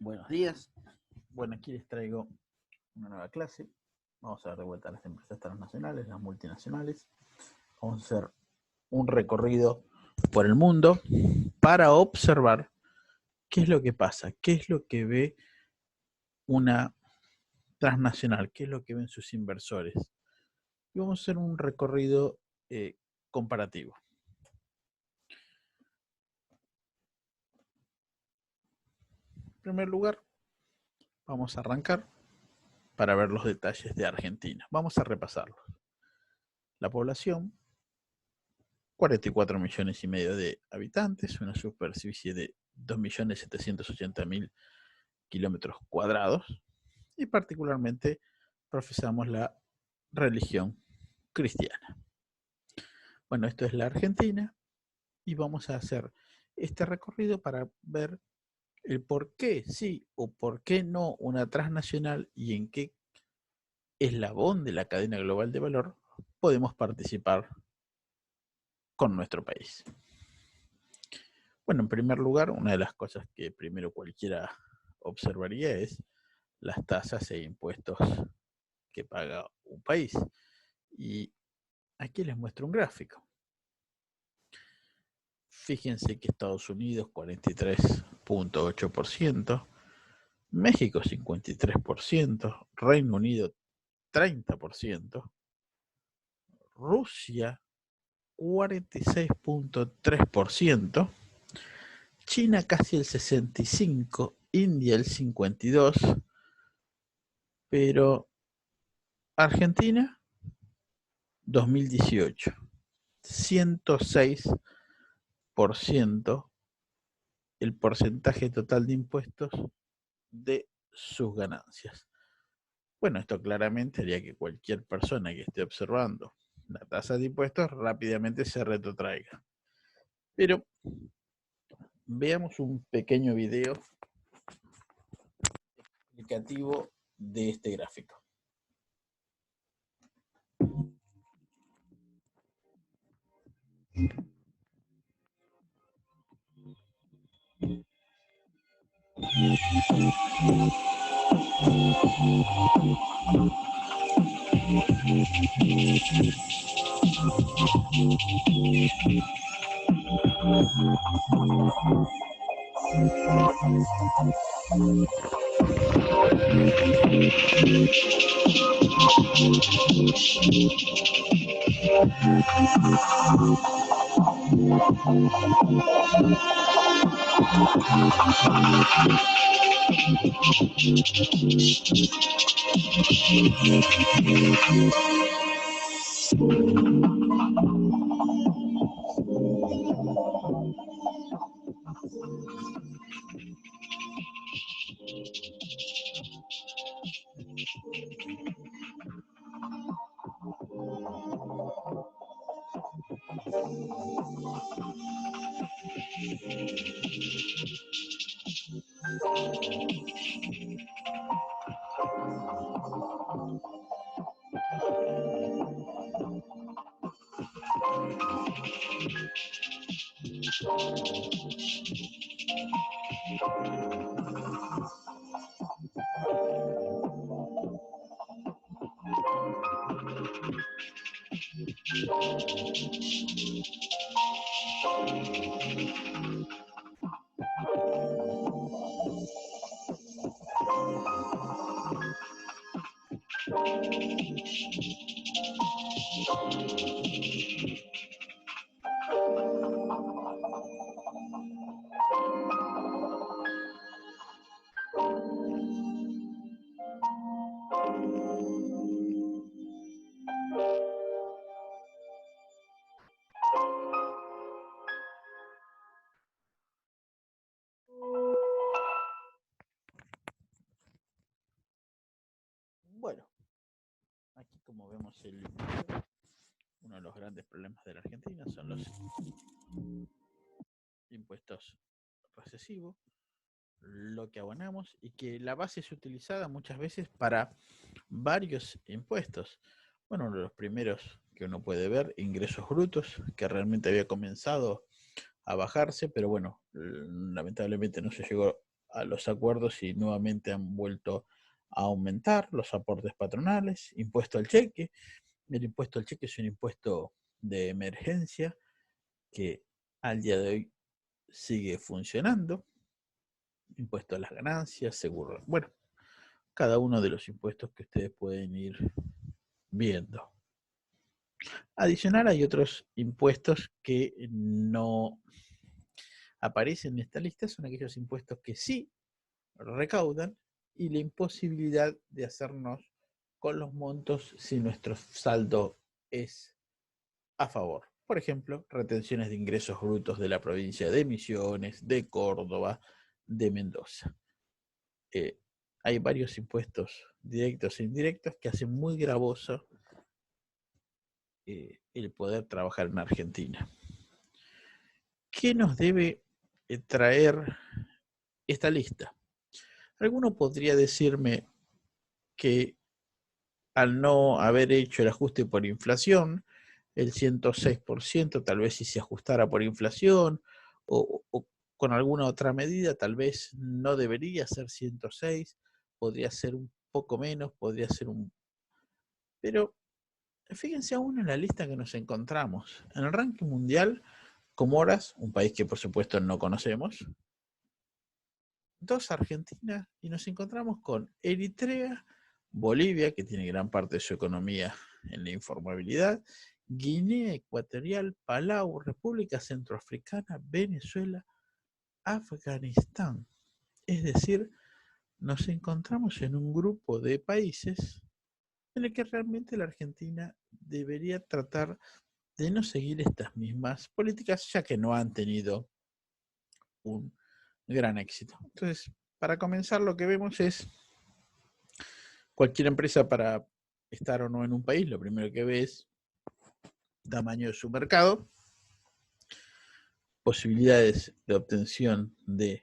Buenos días. Bueno, aquí les traigo una nueva clase. Vamos a dar de vuelta a las empresas transnacionales, las multinacionales. Vamos a hacer un recorrido por el mundo para observar qué es lo que pasa, qué es lo que ve una transnacional, qué es lo que ven sus inversores. Y vamos a hacer un recorrido comparativo. En primer lugar, vamos a arrancar para ver los detalles de Argentina. Vamos a repasarlos. La población, 44 millones y medio de habitantes, una superficie de 2.780.000 kilómetros cuadrados, y particularmente profesamos la religión cristiana. Bueno, esto es la Argentina y vamos a hacer este recorrido para ver el por qué sí o por qué no una transnacional y en qué eslabón de la cadena global de valor podemos participar con nuestro país. Bueno, en primer lugar, una de las cosas que primero cualquiera observaría es las tasas e impuestos que paga un país. Y aquí les muestro un gráfico. Fíjense que Estados Unidos 43.8%, México 53%, Reino Unido 30%, Rusia 46.3%, China casi el 65%, India el 52%, pero Argentina 2018, 106% el porcentaje total de impuestos de sus ganancias. Bueno, esto claramente haría que cualquier persona que esté observando la tasa de impuestos rápidamente se retrotraiga. Pero veamos un pequeño video explicativo de este gráfico. Bueno, aquí como vemos uno de los grandes problemas de la Argentina son los impuestos recesivos, lo que abonamos y que la base es utilizada muchas veces para varios impuestos. Bueno, uno de los primeros que uno puede ver, ingresos brutos, que realmente había comenzado a bajarse, pero bueno, lamentablemente no se llegó a los acuerdos y nuevamente han vuelto a aumentar los aportes patronales, impuesto al cheque. El impuesto al cheque es un impuesto de emergencia que al día de hoy sigue funcionando. Impuesto a las ganancias, seguro. Bueno, cada uno de los impuestos que ustedes pueden ir viendo. Adicional, hay otros impuestos que no aparecen en esta lista, son aquellos impuestos que sí recaudan y la imposibilidad de hacernos con los montos si nuestro saldo es a favor. Por ejemplo, retenciones de ingresos brutos de la provincia de Misiones, de Córdoba, de Mendoza. Hay varios impuestos directos e indirectos que hacen muy gravoso el poder trabajar en Argentina. ¿Qué nos debe traer esta lista? Alguno podría decirme que al no haber hecho el ajuste por inflación, el 106%, tal vez si se ajustara por inflación o con alguna otra medida, tal vez no debería ser 106, podría ser un poco menos, podría ser un... Pero fíjense aún en la lista que nos encontramos. En el ranking mundial, Comoras, un país que por supuesto no conocemos, 2 Argentina, y nos encontramos con Eritrea, Bolivia, que tiene gran parte de su economía en la informabilidad, Guinea Ecuatorial, Palau, República Centroafricana, Venezuela, Afganistán. Es decir, nos encontramos en un grupo de países en el que realmente la Argentina debería tratar de no seguir estas mismas políticas, ya que no han tenido un gran éxito. Entonces, para comenzar, lo que vemos es cualquier empresa para estar o no en un país, lo primero que ve es tamaño de su mercado, posibilidades de obtención de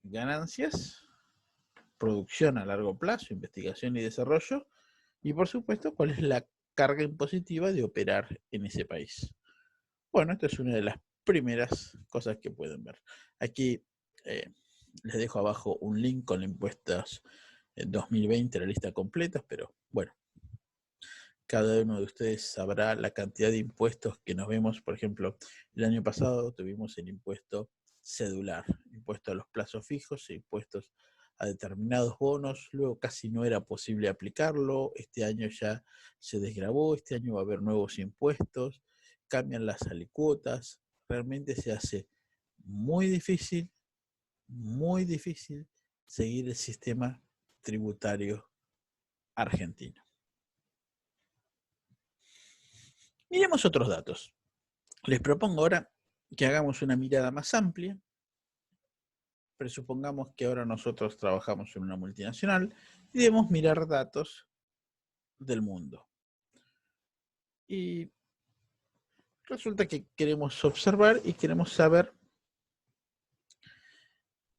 ganancias, producción a largo plazo, investigación y desarrollo, y por supuesto, cuál es la carga impositiva de operar en ese país. Bueno, esta es una de las primeras cosas que pueden ver. Aquí les dejo abajo un link con los impuestos 2020, la lista completa, pero bueno, cada uno de ustedes sabrá la cantidad de impuestos que nos vemos. Por ejemplo, el año pasado tuvimos el impuesto cedular, impuesto a los plazos fijos e impuestos a determinados bonos, luego casi no era posible aplicarlo, este año ya se desgravó, este año va a haber nuevos impuestos, cambian las alícuotas, realmente se hace muy difícil seguir el sistema tributario argentino. Miremos otros datos. Les propongo ahora que hagamos una mirada más amplia. Presupongamos que ahora nosotros trabajamos en una multinacional y debemos mirar datos del mundo. Y resulta que queremos observar y queremos saber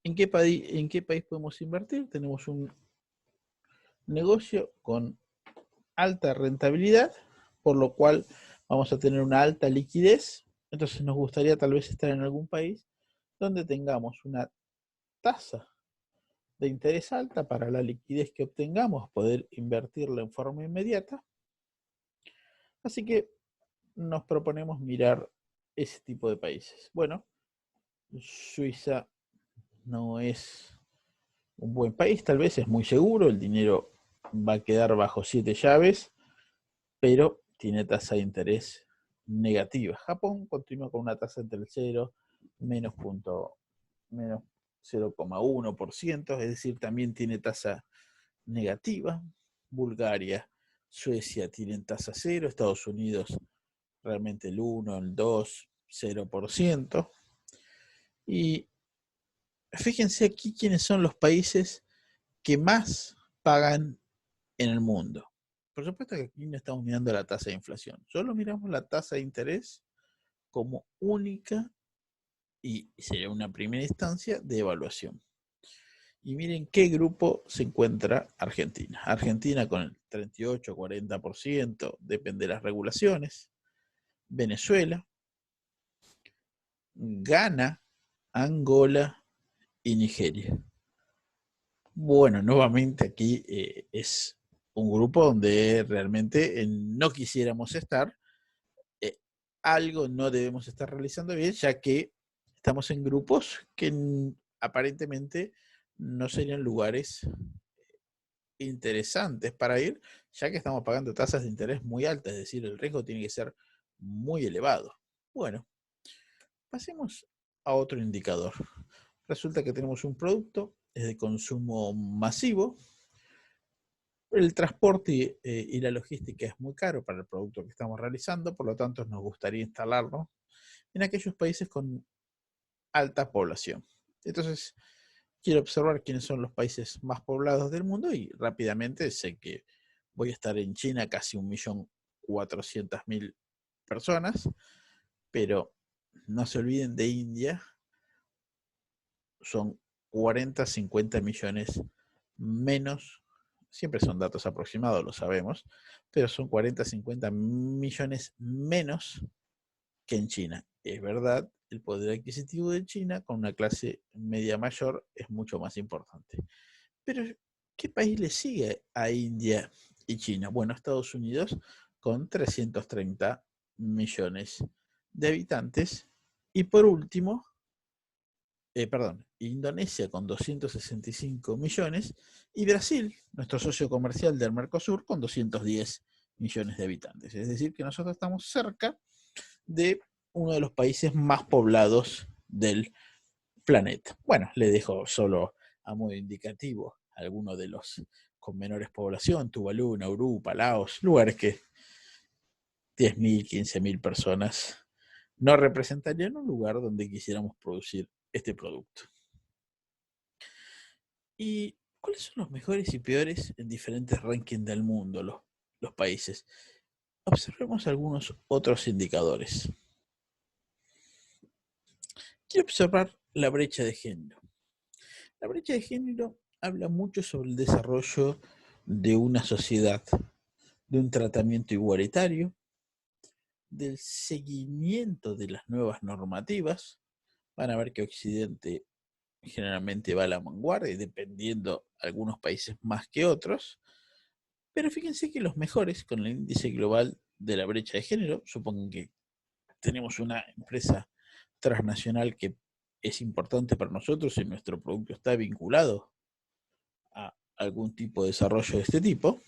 en qué país podemos invertir. Tenemos un negocio con alta rentabilidad, por lo cual vamos a tener una alta liquidez. Entonces nos gustaría tal vez estar en algún país donde tengamos una tasa de interés alta para la liquidez que obtengamos, poder invertirla en forma inmediata. Así que nos proponemos mirar ese tipo de países. Bueno, Suiza no es un buen país, tal vez es muy seguro, el dinero va a quedar bajo 7 llaves, pero tiene tasa de interés negativa. Japón continúa con una tasa entre el 0 menos 0,1%, es decir, también tiene tasa negativa. Bulgaria, Suecia tienen tasa 0, Estados Unidos realmente el 1, el 2, 0%. Y fíjense aquí quiénes son los países que más pagan en el mundo. Por supuesto que aquí no estamos mirando la tasa de inflación, solo miramos la tasa de interés como única y sería una primera instancia de evaluación. Y miren qué grupo se encuentra Argentina. Argentina con el 38-40%, depende de las regulaciones. Venezuela, Ghana, Angola y Nigeria. Bueno, nuevamente aquí es un grupo donde realmente no quisiéramos estar. eh, Algo no debemos estar realizando bien, ya que estamos en grupos que aparentemente no serían lugares interesantes para ir, ya que estamos pagando tasas de interés muy altas, es decir, el riesgo tiene que ser muy elevado. Bueno, pasemos a otro indicador. Resulta que tenemos un producto, es de consumo masivo. El transporte y la logística es muy caro para el producto que estamos realizando, por lo tanto nos gustaría instalarlo en aquellos países con alta población. Entonces, quiero observar quiénes son los países más poblados del mundo y rápidamente sé que voy a estar en China casi 1.400.000 personas, pero no se olviden de India, son 40, 50 millones menos, siempre son datos aproximados, lo sabemos, pero son 40, 50 millones menos que en China. Es verdad, el poder adquisitivo de China con una clase media mayor es mucho más importante. Pero, ¿qué país le sigue a India y China? Bueno, Estados Unidos con 330 millones de habitantes. Y por último, Indonesia con 265 millones y Brasil, nuestro socio comercial del Mercosur, con 210 millones de habitantes. Es decir, que nosotros estamos cerca de uno de los países más poblados del planeta. Bueno, le dejo solo a modo indicativo algunos de los con menores población, Tuvalu, Nauru, Palaos, lugares que 10.000, 15.000 personas no representarían un lugar donde quisiéramos producir este producto. ¿Y cuáles son los mejores y peores en diferentes rankings del mundo, los países? Observemos algunos otros indicadores. Quiero observar la brecha de género. La brecha de género habla mucho sobre el desarrollo de una sociedad, de un tratamiento igualitario, del seguimiento de las nuevas normativas. Van a ver que Occidente generalmente va a la vanguardia, dependiendo algunos países más que otros. Pero fíjense que los mejores, con el índice global de la brecha de género, supongan que tenemos una empresa transnacional que es importante para nosotros y nuestro producto está vinculado a algún tipo de desarrollo de este tipo.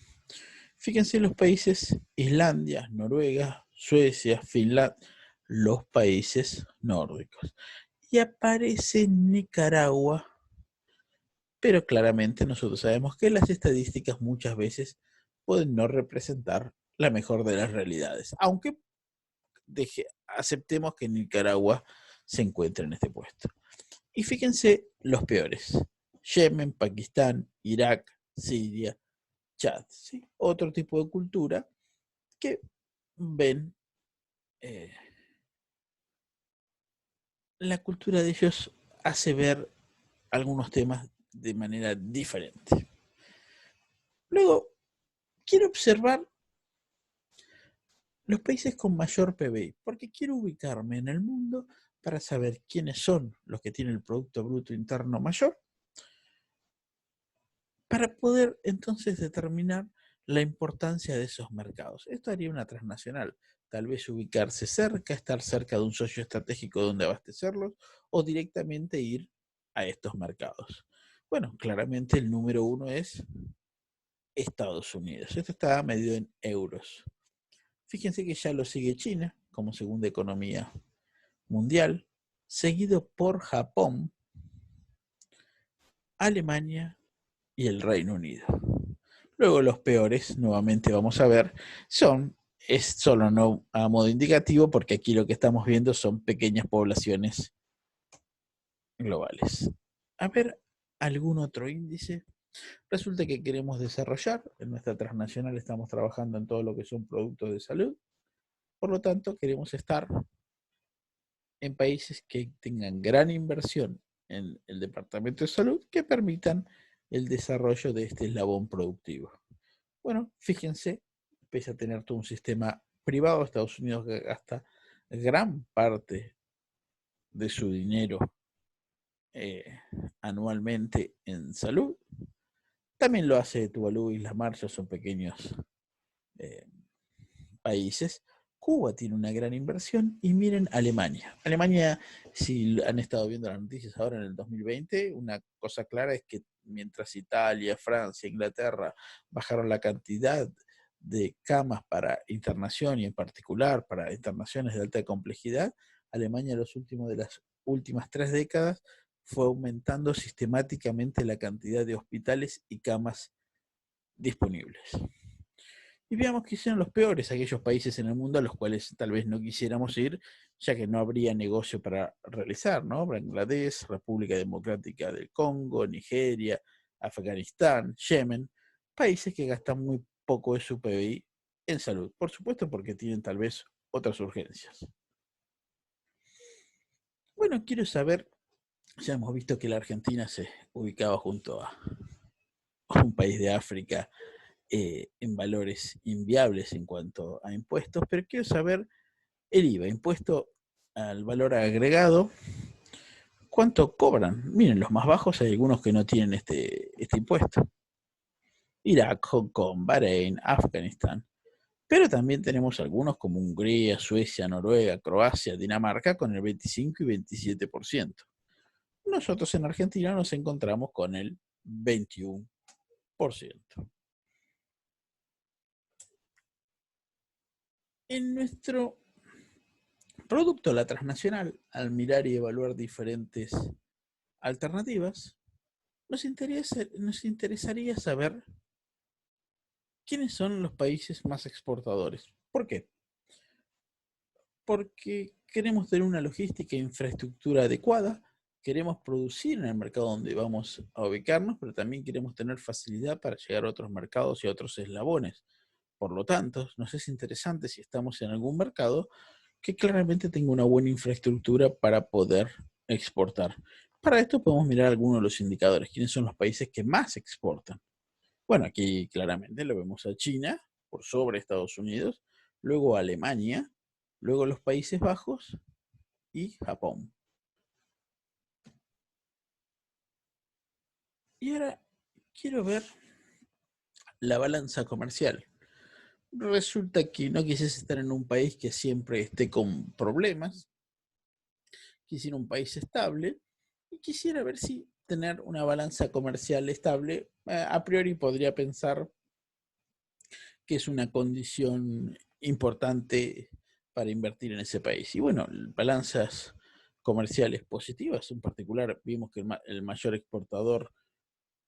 Fíjense los países Islandia, Noruega, Suecia, Finlandia, los países nórdicos. Y aparece Nicaragua, pero claramente nosotros sabemos que las estadísticas muchas veces pueden no representar la mejor de las realidades, aunque aceptemos que Nicaragua se encuentra en este puesto. Y fíjense los peores: Yemen, Pakistán, Irak, Siria, Chad, ¿sí? Otro tipo de cultura que ven eh, la cultura de ellos hace ver algunos temas de manera diferente. Luego, quiero observar los países con mayor PBI, porque quiero ubicarme en el mundo para saber quiénes son los que tienen el Producto Bruto Interno mayor, para poder entonces determinar la importancia de esos mercados. Esto haría una transnacional, tal vez ubicarse cerca, estar cerca de un socio estratégico donde abastecerlos o directamente ir a estos mercados. Bueno, claramente el número uno es Estados Unidos. Esto está medido en euros. Fíjense que ya lo sigue China como segunda economía mundial, seguido por Japón, Alemania y el Reino Unido. Luego los peores, nuevamente vamos a ver, es solo no a modo indicativo, porque aquí lo que estamos viendo son pequeñas poblaciones globales. A ver, ¿algún otro índice? Resulta que queremos desarrollar, en nuestra transnacional estamos trabajando en todo lo que son productos de salud, por lo tanto queremos estar en países que tengan gran inversión en el departamento de salud, que permitan el desarrollo de este eslabón productivo. Bueno, fíjense, pese a tener todo un sistema privado, Estados Unidos gasta gran parte de su dinero eh, anualmente en salud. También lo hace Tuvalu y Islas Marshall, son pequeños eh, países. Cuba tiene una gran inversión y miren Alemania. Alemania, si han estado viendo las noticias ahora en el 2020, una cosa clara es que mientras Italia, Francia, Inglaterra bajaron la cantidad de camas para internación y en particular para internaciones de alta complejidad, Alemania de las últimas 3 décadas fue aumentando sistemáticamente la cantidad de hospitales y camas disponibles. Y veamos qué hicieron los peores, aquellos países en el mundo a los cuales tal vez no quisiéramos ir, ya que no habría negocio para realizar, ¿no? Bangladesh, República Democrática del Congo, Nigeria, Afganistán, Yemen, países que gastan muy poco de su PBI en salud, por supuesto porque tienen tal vez otras urgencias. Bueno, quiero saber, ya hemos visto que la Argentina se ubicaba junto a un país de África en valores inviables en cuanto a impuestos, pero quiero saber el IVA, impuesto al valor agregado, ¿cuánto cobran? Miren, los más bajos hay algunos que no tienen este impuesto. Irak, Hong Kong, Bahrein, Afganistán. Pero también tenemos algunos como Hungría, Suecia, Noruega, Croacia, Dinamarca con el 25 y 27%. Nosotros en Argentina nos encontramos con el 21%. En nuestro producto, la transnacional, al mirar y evaluar diferentes alternativas, nos interesaría saber quiénes son los países más exportadores. ¿Por qué? Porque queremos tener una logística e infraestructura adecuada, queremos producir en el mercado donde vamos a ubicarnos, pero también queremos tener facilidad para llegar a otros mercados y a otros eslabones. Por lo tanto, nos es interesante si estamos en algún mercado que claramente tenga una buena infraestructura para poder exportar. Para esto podemos mirar algunos de los indicadores. ¿Quiénes son los países que más exportan? Bueno, aquí claramente lo vemos a China, por sobre Estados Unidos, luego a Alemania, luego los Países Bajos y Japón. Y ahora quiero ver la balanza comercial. Resulta que no quisiese estar en un país que siempre esté con problemas, quisiera un país estable y quisiera ver si tener una balanza comercial estable, a priori podría pensar que es una condición importante para invertir en ese país. Y bueno, balanzas comerciales positivas, en particular vimos que el mayor exportador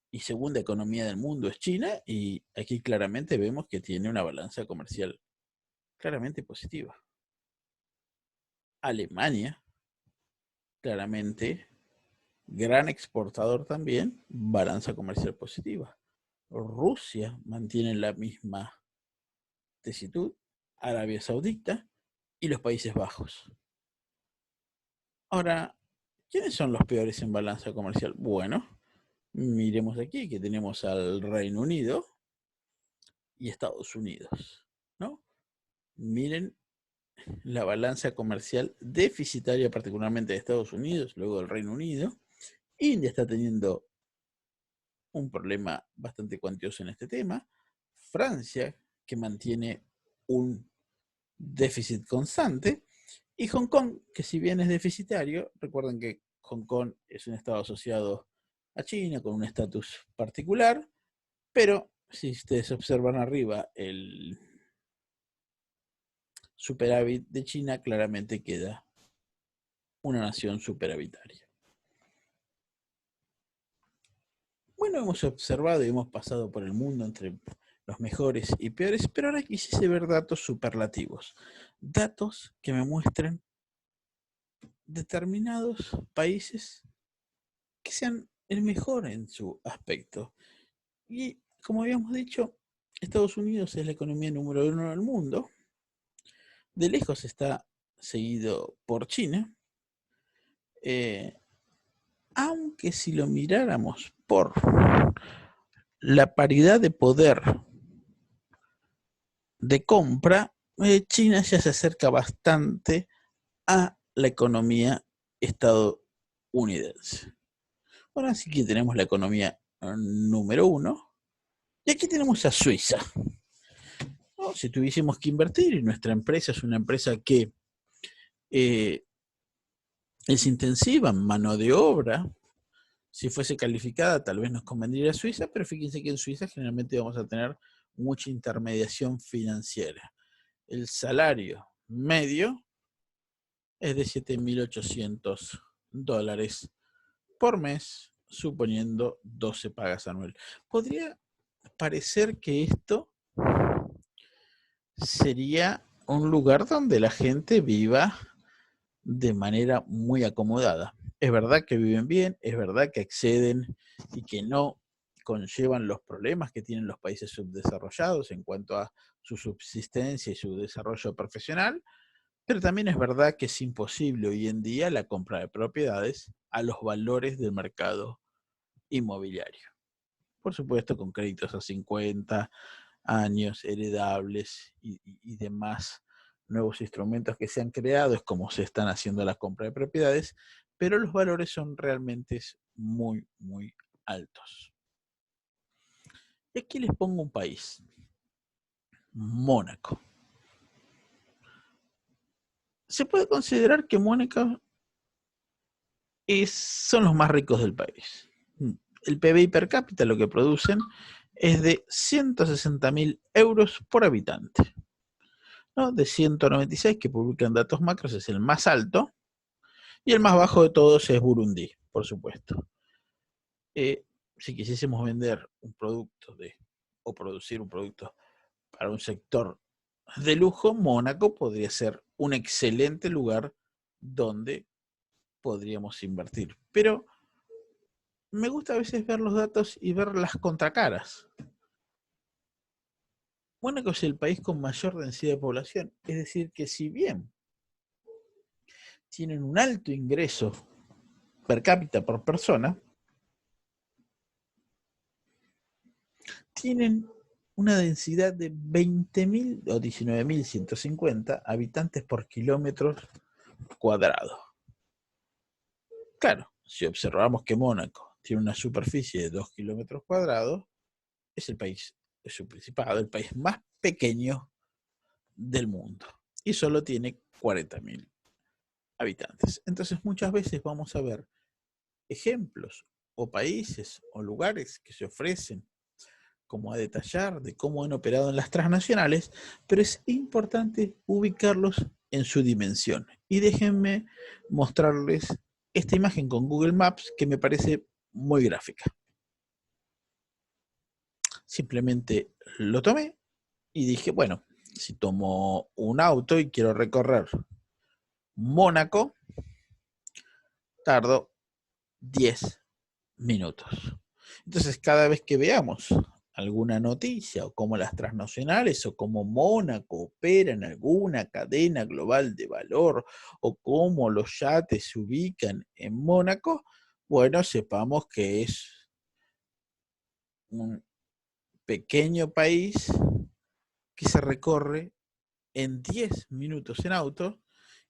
y segunda economía del mundo es China, y aquí claramente vemos que tiene una balanza comercial claramente positiva. Alemania, claramente, gran exportador también, balanza comercial positiva. Rusia mantiene la misma tesitud, Arabia Saudita y los Países Bajos. Ahora, ¿quiénes son los peores en balanza comercial? Bueno, miremos aquí que tenemos al Reino Unido y Estados Unidos, ¿no? Miren la balanza comercial deficitaria, particularmente de Estados Unidos, luego del Reino Unido. India está teniendo un problema bastante cuantioso en este tema. Francia, que mantiene un déficit constante. Y Hong Kong, que si bien es deficitario, recuerden que Hong Kong es un estado asociado a China con un estatus particular, pero si ustedes observan arriba el superávit de China, claramente queda una nación superavitaria. Bueno, hemos observado y hemos pasado por el mundo entre los mejores y peores, pero ahora quisiese ver datos superlativos, datos que me muestren determinados países que sean el mejor en su aspecto. Y como habíamos dicho, Estados Unidos es la economía número 1 del mundo. De lejos está seguido por China. Aunque si lo miráramos por la paridad de poder de compra, China ya se acerca bastante a la economía estadounidense. Bueno, así que tenemos la economía número 1. Y aquí tenemos a Suiza, ¿no? Si tuviésemos que invertir, y nuestra empresa es una empresa que eh, es intensiva en mano de obra, si fuese calificada, tal vez nos convendría Suiza, pero fíjense que en Suiza generalmente vamos a tener mucha intermediación financiera. El salario medio es de $7.800 por mes, suponiendo 12 pagas anuales. Podría parecer que esto sería un lugar donde la gente viva de manera muy acomodada. Es verdad que viven bien, es verdad que acceden y que no conllevan los problemas que tienen los países subdesarrollados en cuanto a su subsistencia y su desarrollo profesional, pero también es verdad que es imposible hoy en día la compra de propiedades a los valores del mercado inmobiliario. Por supuesto, con créditos a 50 años, heredables y demás nuevos instrumentos que se han creado, es como se están haciendo las compras de propiedades, pero los valores son realmente muy, muy altos. Y aquí les pongo un país, Mónaco. Se puede considerar que Mónaco son los más ricos del país. El PBI per cápita, lo que producen, es de 160.000 euros por habitante, ¿no? De 196 que publican datos macros es el más alto, y el más bajo de todos es Burundi, por supuesto. Si quisiésemos vender un producto o producir un producto para un sector de lujo, Mónaco podría ser un excelente lugar donde podríamos invertir. Pero me gusta a veces ver los datos y ver las contracaras. Mónaco es el país con mayor densidad de población, es decir, que si bien tienen un alto ingreso per cápita por persona, tienen una densidad de 20.000 o 19.150 habitantes por kilómetro cuadrado. Claro, si observamos que Mónaco tiene una superficie de 2 kilómetros cuadrados, es el país, es su principado, el país más pequeño del mundo. Y solo tiene 40.000 habitantes. Entonces muchas veces vamos a ver ejemplos o países o lugares que se ofrecen como a detallar de cómo han operado en las transnacionales, pero es importante ubicarlos en su dimensión. Y déjenme mostrarles esta imagen con Google Maps que me parece muy gráfica. Simplemente lo tomé y dije, bueno, si tomo un auto y quiero recorrer Mónaco, tardo 10 minutos. Entonces, cada vez que veamos alguna noticia o cómo las transnacionales o cómo Mónaco opera en alguna cadena global de valor o cómo los yates se ubican en Mónaco, bueno, sepamos que es un pequeño país que se recorre en 10 minutos en auto,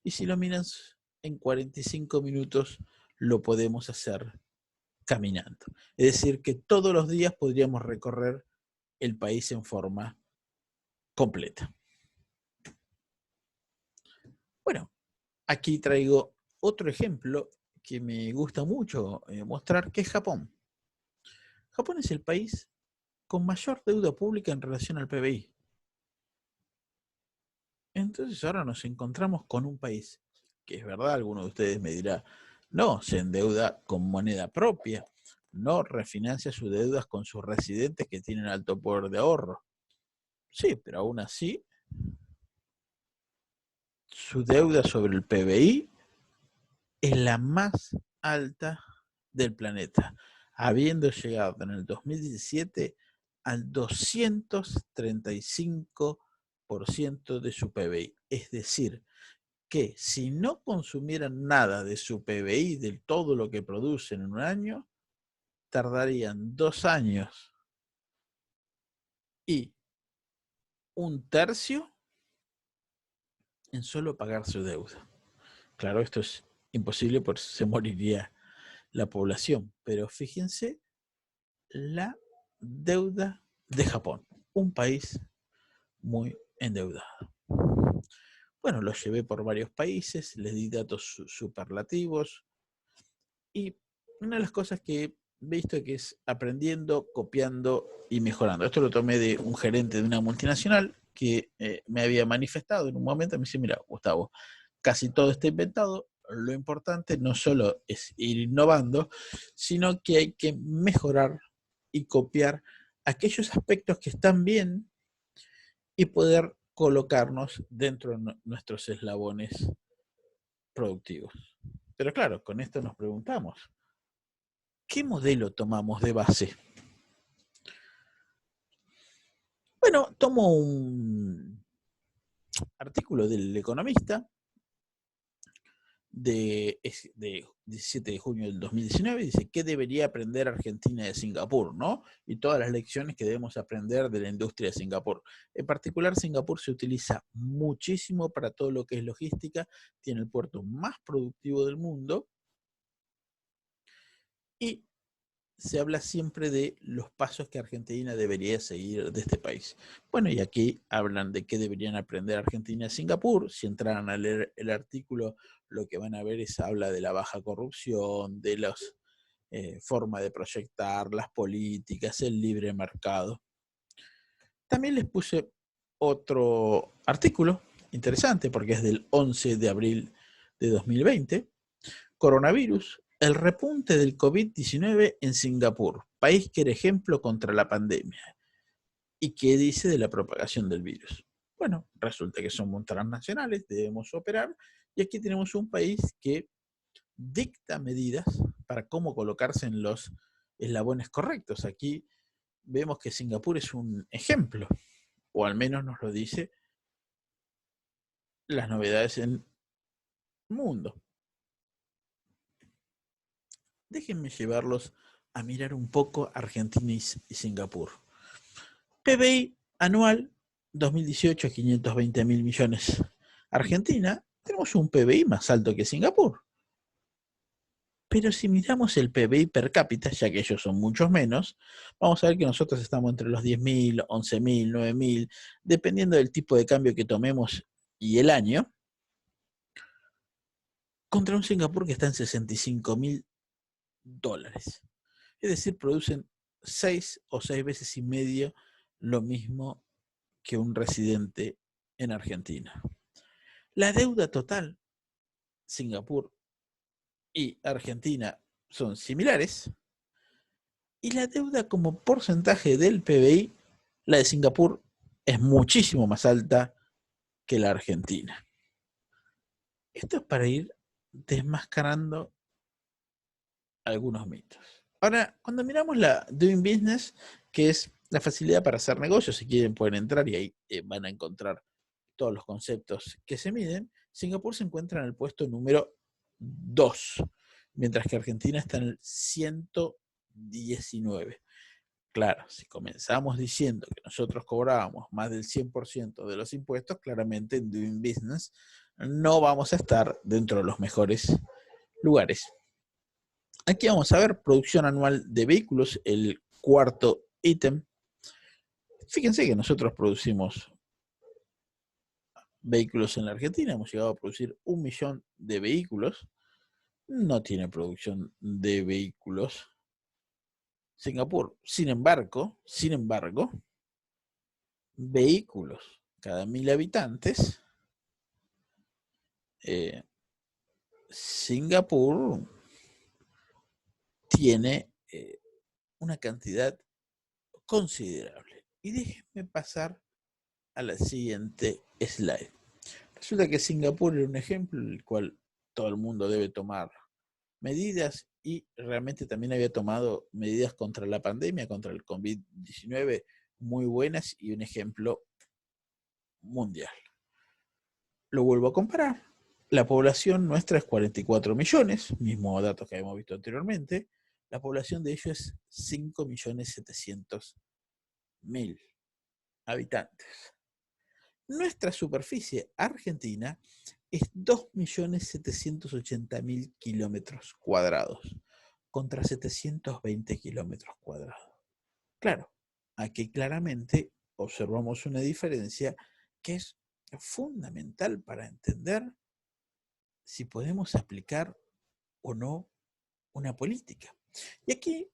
y si lo miras en 45 minutos lo podemos hacer caminando. Es decir, que todos los días podríamos recorrer el país en forma completa. Bueno, aquí traigo otro ejemplo que me gusta mucho mostrar, que es Japón. Japón es el país con mayor deuda pública en relación al PBI. Entonces ahora nos encontramos con un país que es verdad, alguno de ustedes me dirá, no, se endeuda con moneda propia, no refinancia sus deudas con sus residentes que tienen alto poder de ahorro. Sí, pero aún así, su deuda sobre el PBI es la más alta del planeta, habiendo llegado en el 2017 al 235% de su PBI. Es decir, que si no consumieran nada de su PBI, de todo lo que producen en un año, tardarían 2 años y un tercio en solo pagar su deuda. Claro, esto es imposible porque se moriría la población. Pero fíjense la deuda de Japón, un país muy endeudado. Bueno, lo llevé por varios países, les di datos superlativos y una de las cosas que he visto que es aprendiendo, copiando y mejorando. Esto lo tomé de un gerente de una multinacional que me había manifestado en un momento. Me dice, mira, Gustavo, casi todo está inventado. Lo importante no solo es ir innovando, sino que hay que mejorar y copiar aquellos aspectos que están bien y poder colocarnos dentro de nuestros eslabones productivos. Pero claro, con esto nos preguntamos, ¿qué modelo tomamos de base? Bueno, tomo un artículo del Economista de 17 de junio del 2019, dice, ¿qué debería aprender Argentina de Singapur? ¿No? Y todas las lecciones que debemos aprender de la industria de Singapur. En particular, Singapur se utiliza muchísimo para todo lo que es logística, tiene el puerto más productivo del mundo y se habla siempre de los pasos que Argentina debería seguir de este país. Bueno, y aquí hablan de qué deberían aprender Argentina y Singapur. Si entraran a leer el artículo, lo que van a ver es habla de la baja corrupción, de la forma de proyectar, las políticas, el libre mercado. También les puse otro artículo interesante porque es del 11 de abril de 2020. Coronavirus, el repunte del COVID-19 en Singapur, país que era ejemplo contra la pandemia. ¿Y qué dice de la propagación del virus? Bueno, resulta que somos transnacionales, debemos operar, y aquí tenemos un país que dicta medidas para cómo colocarse en los eslabones correctos. Aquí vemos que Singapur es un ejemplo, o al menos nos lo dice las novedades en el mundo. Déjenme llevarlos a mirar un poco Argentina y Singapur. PBI anual 2018, 520 mil millones. Argentina, tenemos un PBI más alto que Singapur. Pero si miramos el PBI per cápita, ya que ellos son muchos menos, vamos a ver que nosotros estamos entre los 10.000, 11.000, 9.000, dependiendo del tipo de cambio que tomemos y el año, contra un Singapur que está en 65.000 dólares. Es decir, producen 6 o 6 veces y medio lo mismo que un residente en Argentina. La deuda total, Singapur y Argentina son similares, y la deuda como porcentaje del PBI, la de Singapur es muchísimo más alta que la Argentina. Esto es para ir desmascarando algunos mitos. Ahora, cuando miramos la Doing Business, que es la facilidad para hacer negocios, si quieren pueden entrar y ahí van a encontrar todos los conceptos que se miden. Singapur se encuentra en el puesto número 2, mientras que Argentina está en el 119. Claro, si comenzamos diciendo que nosotros cobrábamos más del 100% de los impuestos, claramente en Doing Business no vamos a estar dentro de los mejores lugares. Aquí vamos a ver producción anual de vehículos, el cuarto ítem. Fíjense que nosotros producimos vehículos en la Argentina, hemos llegado a producir 1 millón de vehículos. No tiene producción de vehículos Singapur. Sin embargo, vehículos cada 1.000 habitantes, Singapur tiene una cantidad considerable. Y déjenme pasar a la siguiente slide. Resulta que Singapur era un ejemplo en el cual todo el mundo debe tomar medidas y realmente también había tomado medidas contra la pandemia, contra el COVID-19 muy buenas y un ejemplo mundial. Lo vuelvo a comparar. La población nuestra es 44 millones, mismo dato que habíamos visto anteriormente. La población de ellos es 5.700.000 habitantes. Nuestra superficie argentina es 2.780.000 kilómetros cuadrados, contra 720 kilómetros cuadrados. Claro, aquí claramente observamos una diferencia que es fundamental para entender si podemos aplicar o no una política. Y aquí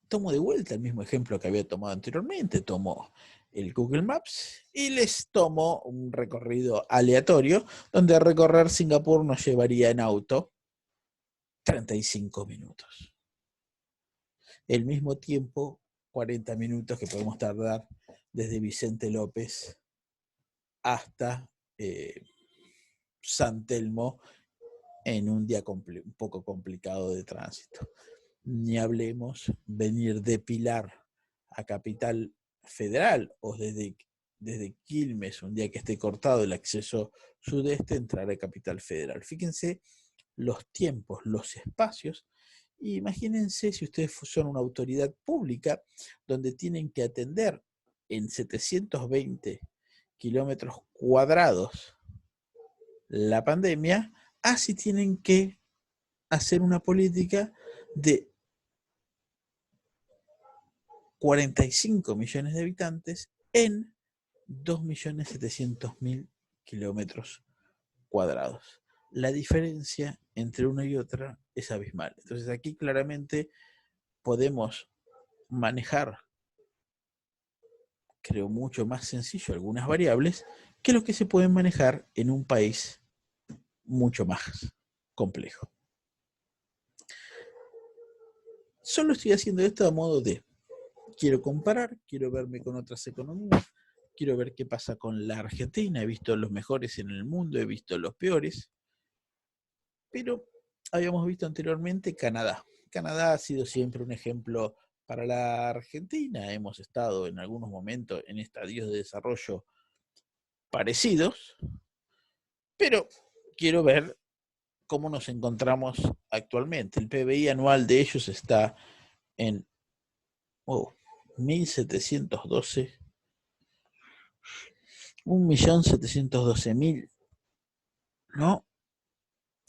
tomo de vuelta el mismo ejemplo que había tomado anteriormente, tomo el Google Maps y les tomo un recorrido aleatorio donde recorrer Singapur nos llevaría en auto 35 minutos. El mismo tiempo, 40 minutos que podemos tardar desde Vicente López hasta San Telmo en un día un poco complicado de tránsito. Ni hablemos venir de Pilar a Capital Federal o desde Quilmes, un día que esté cortado el acceso sudeste, entrar a Capital Federal. Fíjense los tiempos, los espacios. Imagínense si ustedes son una autoridad pública donde tienen que atender en 720 kilómetros cuadrados la pandemia, así tienen que hacer una política de 45 millones de habitantes en 2.700.000 kilómetros cuadrados. La diferencia entre una y otra es abismal. Entonces aquí claramente podemos manejar, creo, mucho más sencillo algunas variables que lo que se pueden manejar en un país mucho más complejo. Solo estoy haciendo esto a modo de quiero comparar, quiero verme con otras economías, quiero ver qué pasa con la Argentina. He visto los mejores en el mundo, he visto los peores, pero habíamos visto anteriormente Canadá. Canadá ha sido siempre un ejemplo para la Argentina. Hemos estado en algunos momentos en estadios de desarrollo parecidos, pero quiero ver cómo nos encontramos actualmente. El PBI anual de ellos está en 1.712, 1.712.000, ¿no?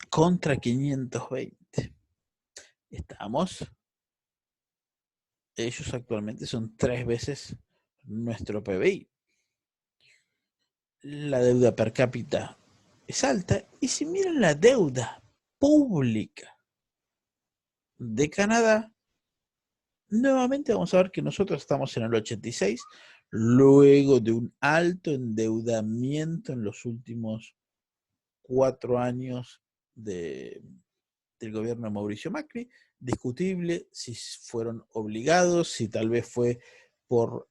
Contra 520. Ellos actualmente son 3 veces nuestro PBI. La deuda per cápita es alta, y si miran la deuda pública de Canadá, nuevamente vamos a ver que nosotros estamos en el 86, luego de un alto endeudamiento en los últimos 4 años del gobierno de Mauricio Macri. Discutible si fueron obligados, si tal vez fue por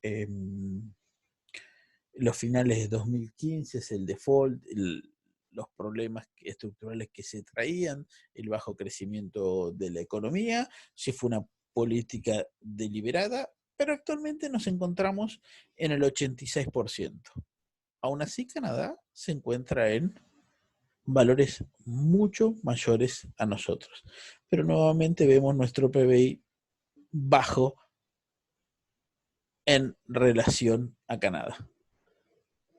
los finales de 2015, el default, los problemas estructurales que se traían, el bajo crecimiento de la economía, si fue una política deliberada, pero actualmente nos encontramos en el 86%. Aún así, Canadá se encuentra en valores mucho mayores a nosotros. Pero nuevamente vemos nuestro PBI bajo en relación a Canadá.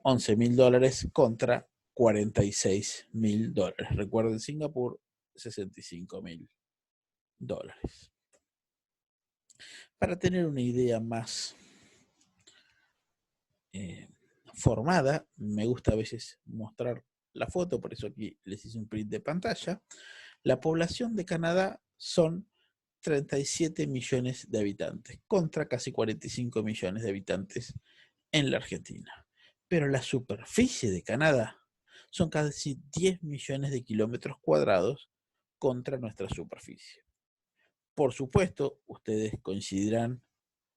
$11.000 contra $46.000. Recuerden, Singapur, $65.000. Para tener una idea más formada, me gusta a veces mostrar la foto, por eso aquí les hice un print de pantalla. La población de Canadá son 37 millones de habitantes, contra casi 45 millones de habitantes en la Argentina. Pero la superficie de Canadá son casi 10 millones de kilómetros cuadrados contra nuestra superficie. Por supuesto, ustedes coincidirán,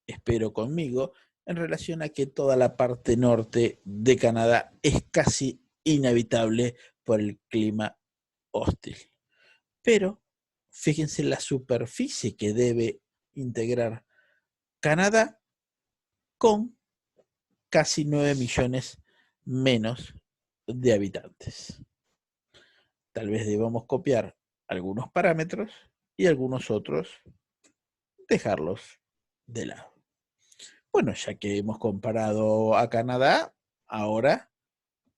espero conmigo, en relación a que toda la parte norte de Canadá es casi inhabitable por el clima hostil. Pero fíjense la superficie que debe integrar Canadá con casi 9 millones menos de habitantes. Tal vez debamos copiar algunos parámetros y algunos otros dejarlos de lado. Bueno, ya que hemos comparado a Canadá, ahora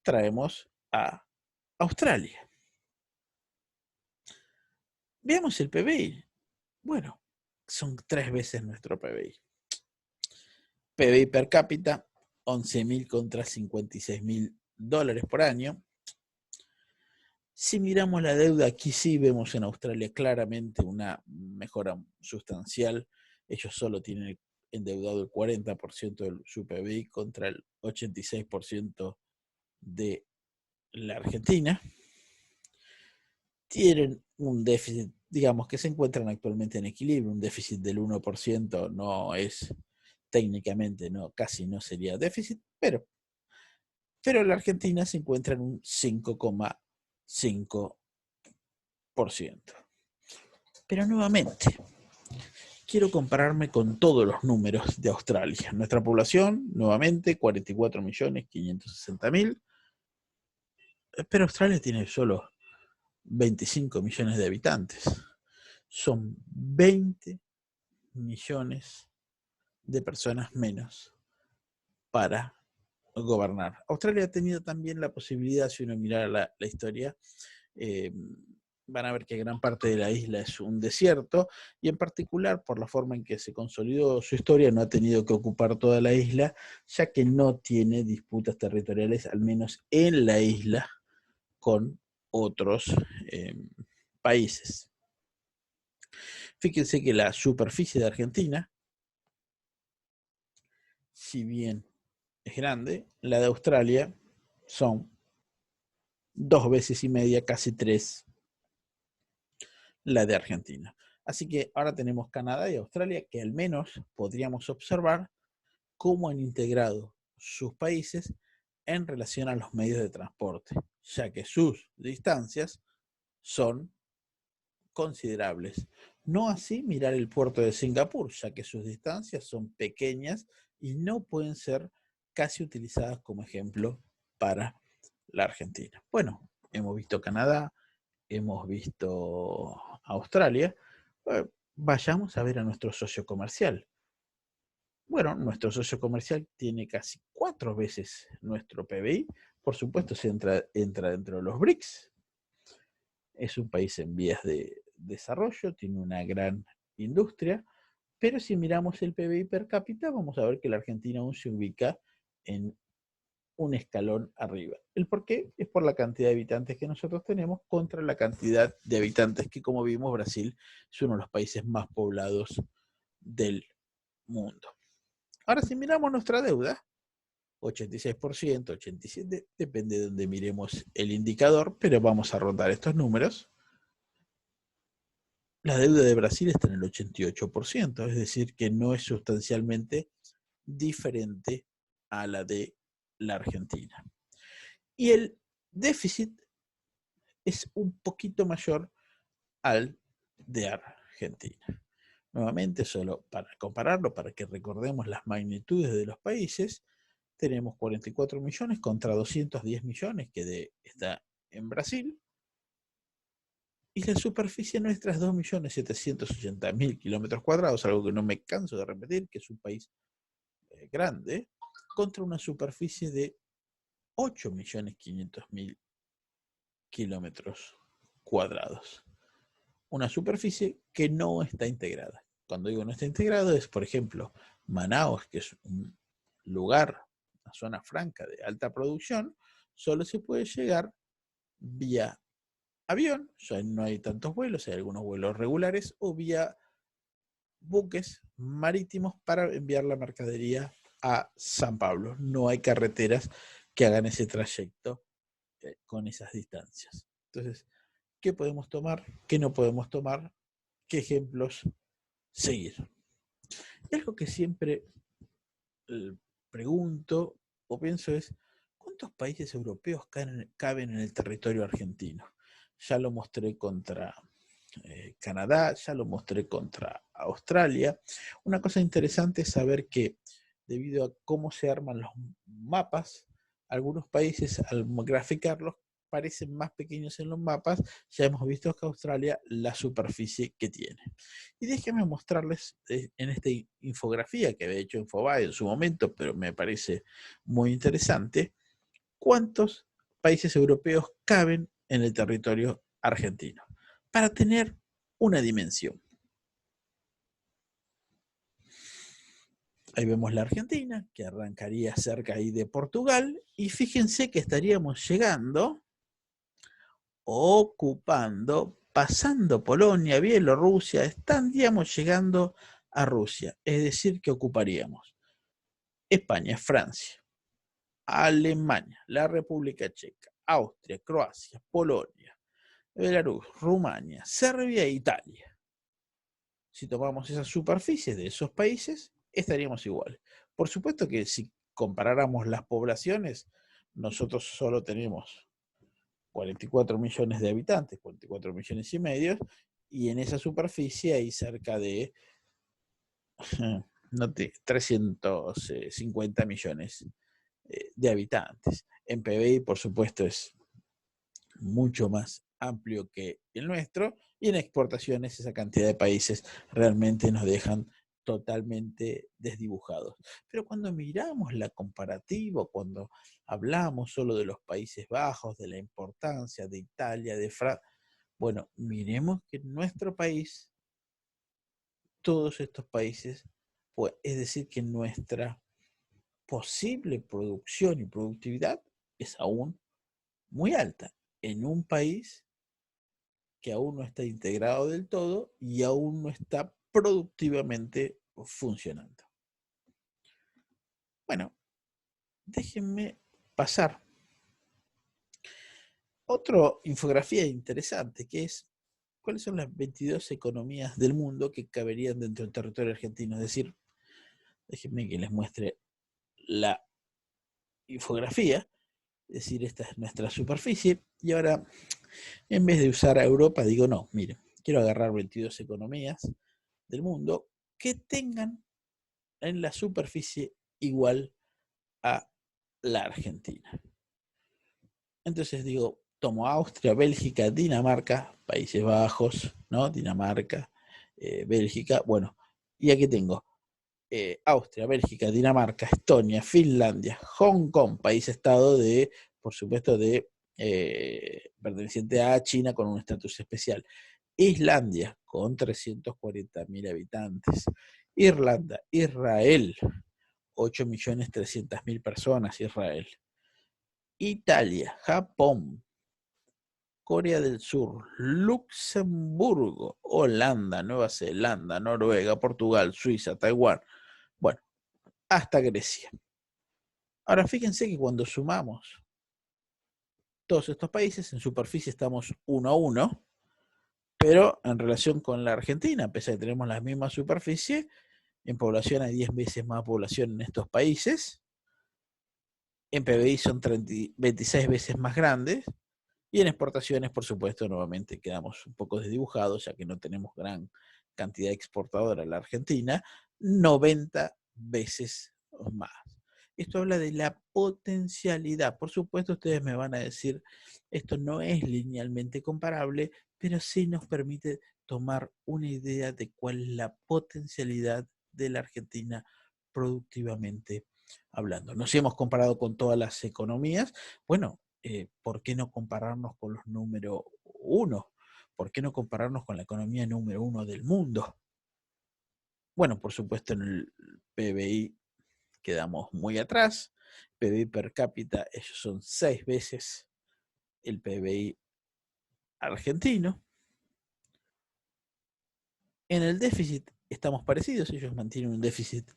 traemos a Australia. Veamos el PBI. Bueno, son 3 veces nuestro PBI. PBI per cápita, 11.000 contra 56.000 dólares por año. Si miramos la deuda, aquí sí vemos en Australia claramente una mejora sustancial. Ellos solo tienen endeudado el 40% de su PBI contra el 86% de la Argentina. Tienen un déficit, digamos que se encuentran actualmente en equilibrio, un déficit del 1% no es técnicamente, no, casi no sería déficit, pero la Argentina se encuentra en un 5,5%. Pero nuevamente, quiero compararme con todos los números de Australia. Nuestra población, nuevamente, 44.560.000, pero Australia tiene solo 25 millones de habitantes. Son 20 millones de personas menos para gobernar. Australia ha tenido también la posibilidad, si uno mira la historia, van a ver que gran parte de la isla es un desierto, y en particular por la forma en que se consolidó su historia, no ha tenido que ocupar toda la isla, ya que no tiene disputas territoriales, al menos en la isla, con otros países. Fíjense que la superficie de Argentina, si bien es grande, la de Australia son 2 veces y media, casi 3, la de Argentina. Así que ahora tenemos Canadá y Australia, que al menos podríamos observar cómo han integrado sus países en relación a los medios de transporte, ya que sus distancias son considerables. No así mirar el puerto de Singapur, ya que sus distancias son pequeñas y no pueden ser casi utilizadas como ejemplo para la Argentina. Bueno, hemos visto Canadá, hemos visto Australia. Vayamos a ver a nuestro socio comercial. Bueno, nuestro socio comercial tiene casi 4 veces nuestro PBI. Por supuesto, se entra dentro de los BRICS. Es un país en vías de desarrollo, tiene una gran industria, pero si miramos el PBI per cápita, vamos a ver que la Argentina aún se ubica en un escalón arriba. ¿El por qué? Es por la cantidad de habitantes que nosotros tenemos contra la cantidad de habitantes que, como vimos, Brasil es uno de los países más poblados del mundo. Ahora, si miramos nuestra deuda, 86%, 87%, depende de donde miremos el indicador, pero vamos a rondar estos números. La deuda de Brasil está en el 88%, es decir, que no es sustancialmente diferente a la de la Argentina. Y el déficit es un poquito mayor al de Argentina. Nuevamente, solo para compararlo, para que recordemos las magnitudes de los países, tenemos 44 millones contra 210 millones que está en Brasil, y la superficie nuestra es 2.780.000 kilómetros cuadrados, algo que no me canso de repetir, que es un país grande, contra una superficie de 8.500.000 kilómetros cuadrados. Una superficie que no está integrada. Cuando digo no está integrado es, por ejemplo, Manaos, que es un lugar, una zona franca de alta producción, solo se puede llegar vía avión, o sea, no hay tantos vuelos, hay algunos vuelos regulares, o vía buques marítimos para enviar la mercadería a San Pablo. No hay carreteras que hagan ese trayecto con esas distancias. Entonces, ¿qué podemos tomar? ¿Qué no podemos tomar? ¿Qué ejemplos seguir? Y algo que siempre pregunto o pienso es, ¿cuántos países europeos caben en el territorio argentino? Ya lo mostré contra Canadá, ya lo mostré contra Australia. Una cosa interesante es saber que debido a cómo se arman los mapas, algunos países al graficarlos parecen más pequeños en los mapas. Ya hemos visto que Australia la superficie que tiene. Y déjenme mostrarles en esta infografía que había hecho Infobae en su momento, pero me parece muy interesante, cuántos países europeos caben en el territorio argentino, para tener una dimensión. Ahí vemos la Argentina, que arrancaría cerca ahí de Portugal, y fíjense que estaríamos llegando, ocupando, pasando Polonia, Bielorrusia, estaríamos llegando a Rusia, es decir, que ocuparíamos España, Francia, Alemania, la República Checa, Austria, Croacia, Polonia, Belarus, Rumania, Serbia e Italia. Si tomamos esas superficies de esos países, estaríamos iguales. Por supuesto que si comparáramos las poblaciones, nosotros solo tenemos 44 millones de habitantes, 44 millones y medio, y en esa superficie hay cerca de 350 millones de habitantes. En PBI, por supuesto, es mucho más amplio que el nuestro, y en exportaciones esa cantidad de países realmente nos dejan totalmente desdibujados. Pero cuando miramos la comparativa, cuando hablamos solo de los Países Bajos, de la importancia de Italia, de Francia, bueno, miremos que en nuestro país, todos estos países, pues, es decir, que nuestra posible producción y productividad es aún muy alta en un país que aún no está integrado del todo y aún no está productivamente funcionando. Bueno, déjenme pasar. Otra infografía interesante que es cuáles son las 22 economías del mundo que caberían dentro del territorio argentino. Es decir, déjenme que les muestre la infografía. Es decir, esta es nuestra superficie. Y ahora, en vez de usar a Europa, digo, no, miren, quiero agarrar 22 economías del mundo que tengan en la superficie igual a la Argentina. Entonces digo, tomo Austria, Bélgica, Dinamarca, Países Bajos, ¿no? Dinamarca, Bélgica, bueno, y aquí tengo Austria, Bélgica, Dinamarca, Estonia, Finlandia, Hong Kong, país-estado de, por supuesto, de perteneciente a China con un estatus especial. Islandia, con 340.000 habitantes. Irlanda, Israel, 8.300.000 personas, Israel. Italia, Japón, Corea del Sur, Luxemburgo, Holanda, Nueva Zelanda, Noruega, Portugal, Suiza, Taiwán. Bueno, hasta Grecia. Ahora fíjense que cuando sumamos todos estos países, en superficie estamos 1-1, pero en relación con la Argentina, a pesar de que tenemos la misma superficie, en población hay 10 veces más población en estos países. En PBI son 26 veces más grandes. Y en exportaciones, por supuesto, nuevamente quedamos un poco desdibujados, ya que no tenemos gran cantidad exportadora en la Argentina, 90 veces más. Esto habla de la potencialidad. Por supuesto, ustedes me van a decir, esto no es linealmente comparable, pero sí nos permite tomar una idea de cuál es la potencialidad de la Argentina productivamente hablando. Nos hemos comparado con todas las economías. Bueno, ¿por qué no compararnos con los número uno? ¿Por qué no compararnos con la economía número uno del mundo? Bueno, por supuesto en el PBI quedamos muy atrás. PBI per cápita, ellos son 6 veces el PBI argentino. En el déficit estamos parecidos, ellos mantienen un déficit